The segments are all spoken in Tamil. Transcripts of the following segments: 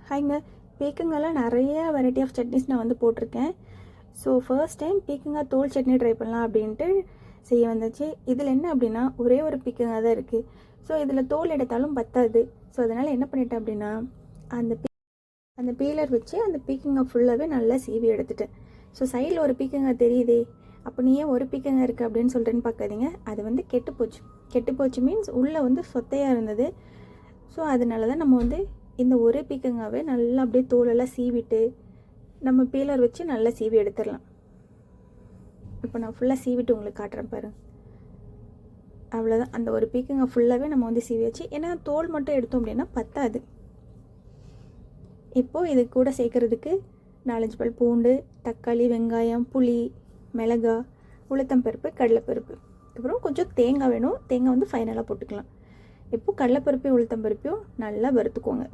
ஹாய்ங்க. பீக்கங்காயில் நிறைய வெரைட்டி ஆஃப் சட்னிஸ் நான் வந்து போட்டிருக்கேன். ஸோ ஃபர்ஸ்ட் டைம் பீக்கங்காய் தோல் சட்னி ட்ரை பண்ணலாம் அப்படின்ட்டு செய்ய வந்துச்சு. இதில் என்ன அப்படின்னா ஒரே ஒரு பீக்கங்காய் தான் இருக்குது. ஸோ இதில் தோல் எடுத்தாலும் பத்தாது. ஸோ அதனால் என்ன பண்ணிட்டேன் அப்படின்னா அந்த பீலர் வச்சு அந்த பீக்கங்காய் ஃபுல்லாகவே நல்லா சீவி எடுத்துட்டேன். ஸோ சைடில் ஒரு பீக்கங்காய் தெரியுதே, அப்போ நீ ஏன் ஒரு பீக்கங்காய் இருக்குது அப்படின்னு சொல்கிறேன்னு பார்க்காதீங்க. அது வந்து கெட்டுப்போச்சு மீன்ஸ் உள்ளே வந்து சொத்தையாக இருந்தது. ஸோ அதனால தான் நம்ம வந்து இந்த ஒரு பீக்கங்காவே நல்லா அப்படியே தோலெல்லாம் சீவிட்டு நம்ம பீலர் வச்சு நல்லா சீவி எடுத்துடலாம். இப்போ நான் ஃபுல்லாக சீவிட்டு உங்களுக்கு காட்டுறேன் பாருங்கள். அவ்வளோதான். அந்த ஒரு பீக்கங்காய் ஃபுல்லாகவே நம்ம வந்து சீவி வச்சு, ஏன்னா தோல் மட்டும் எடுத்தோம் அப்படின்னா பத்தாது. இப்போது இது கூட சேர்க்குறதுக்கு 4-5 பல் பூண்டு, தக்காளி, வெங்காயம், புளி, மிளகா, உளுத்தம்பருப்பு, கடலைப்பருப்பு, அப்புறம் கொஞ்சம் தேங்காய் வேணும். தேங்காய் வந்து ஃபைனலாக போட்டுக்கலாம். இப்போது கடலைப்பருப்பையும் உளுத்தம்பருப்பையும் நல்லா வறுத்துக்கோங்க.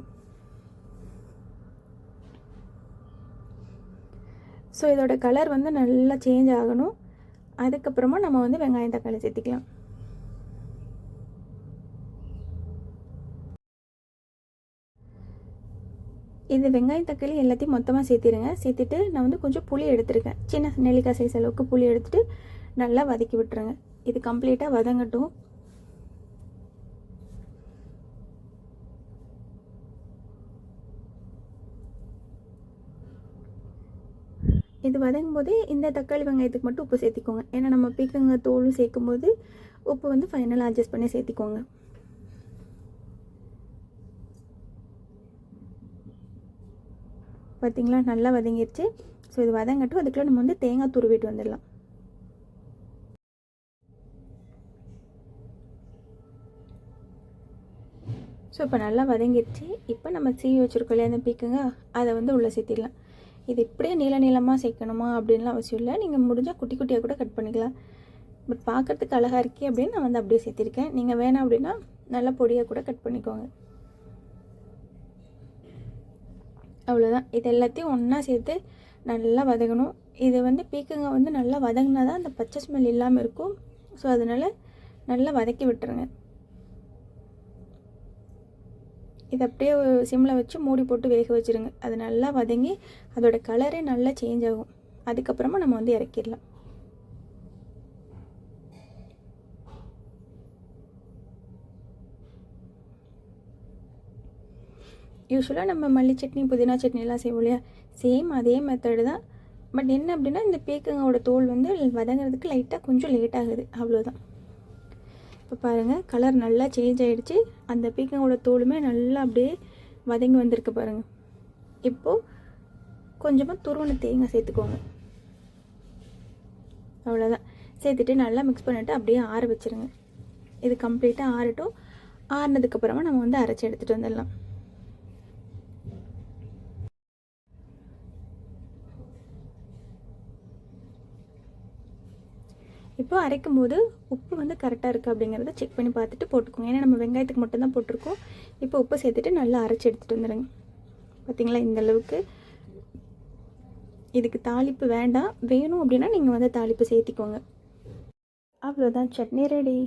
ஸோ இதோட கலர் வந்து நல்லா சேஞ்ச் ஆகணும். அதுக்கப்புறமா நம்ம வந்து வெங்காயம் தக்காளி சேர்த்திக்கலாம். இது வெங்காயம் தக்காளி எல்லாத்தையும் மொத்தமாக சேர்த்திடுங்க. சேர்த்துட்டு நான் வந்து கொஞ்சம் புளி எடுத்துருக்கேன். சின்ன நெல்லிக்காய் சைஸ் அளவுக்கு புளி எடுத்துகிட்டு நல்லா வதக்கி விட்டுருங்க. இது கம்ப்ளீட்டாக வதங்கட்டும். இது வதங்கும் போதே இந்த தக்காளி வெங்காயத்துக்கு மட்டும் உப்பு சேர்த்திக்கோங்க. ஏன்னா நம்ம பீக்கங்காய் தோலும் சேர்க்கும் போது உப்பு வந்து ஃபைனலாக அட்ஜஸ்ட் பண்ணி சேர்த்திக்கோங்க. பார்த்திங்களா, நல்லா வதங்கிடுச்சு. ஸோ இது வதங்கட்டும். அதுக்குள்ளே நம்ம வந்து தேங்காய் துருவிட்டு வந்துடலாம். ஸோ இப்போ நல்லா வதங்கிடுச்சு. இப்போ நம்ம சீவி வச்சுருக்கோம் இல்லையா அந்த பீக்கங்காய், அதை வந்து உள்ளே சேர்த்திடலாம். இது இப்படியே நீளமாக சேர்க்கணுமா அப்படின்லாம் அவசியம் இல்லை. நீங்கள் முடிஞ்சால் குட்டி குட்டியாக கூட கட் பண்ணிக்கலாம். பட் பார்க்குறதுக்கு அழகாக இருக்கே அப்படின்னு நான் வந்து அப்படியே சேர்த்திருக்கேன். நீங்கள் வேணாம் அப்படின்னா நல்லா பொடியாக கூட கட் பண்ணிக்கோங்க. அவ்வளோதான். இது எல்லாத்தையும் ஒன்றா சேர்த்து நல்லா வதங்கணும். இது வந்து பீக்கங்காய் வந்து நல்லா வதங்கினா தான் அந்த பச்சை ஸ்மெல் இல்லாமல் இருக்கும். ஸோ அதனால் நல்லா வதக்கி விட்டுருங்க. இதை அப்படியே சிம்மில் வச்சு மூடி போட்டு வேக வச்சுருங்க. அது நல்லா வதங்கி அதோட கலரே நல்லா சேஞ்ச் ஆகும். அதுக்கப்புறமா நம்ம வந்து இறக்கிடலாம். யூஸ்வலாக நம்ம மல்லி சட்னி, புதினா சட்னிலாம் செய்வோம் இல்லையா, சேம் அதே மெத்தடு தான். பட் என்ன அப்படின்னா இந்த பீக்கங்காயோட தோல் வந்து வதங்கிறதுக்கு லைட்டாக கொஞ்சம் லேட் ஆகுது, அவ்வளோதான். இப்போ பாருங்கள், கலர் நல்லா சேஞ்ச் ஆகிடுச்சு. அந்த பீக்கங்காயோட தோலுமே நல்லா அப்படியே வதங்கி வந்திருக்கு பாருங்கள். இப்போது கொஞ்சமாக துருவன தேங்காய் சேர்த்துக்கோங்க. அவ்வளோதான். சேர்த்துட்டு நல்லா மிக்ஸ் பண்ணிவிட்டு அப்படியே ஆற வச்சுருங்க. இது கம்ப்ளீட்டாக ஆறட்டும். ஆறினதுக்கப்புறமா நம்ம வந்து அரைச்சி எடுத்துகிட்டு வந்துடலாம். இப்போ அரைக்கும் போது உப்பு வந்து கரெக்டாக இருக்குது அப்படிங்கிறத செக் பண்ணி பார்த்துட்டு போட்டுக்கோங்க. ஏன்னா நம்ம வெங்காயத்துக்கு மட்டும்தான் போட்டிருக்கோம். இப்போ உப்பு சேர்த்துட்டு நல்லா அரைச்சி எடுத்துகிட்டு வந்துடுங்க. பார்த்திங்களா, இந்தளவுக்கு. இதுக்கு தாளிப்பு வேண்டாம். வேணும் அப்படின்னா நீங்கள் வந்து தாளிப்பு சேர்த்திக்கோங்க. அவ்வளோதான், சட்னி ரெடி.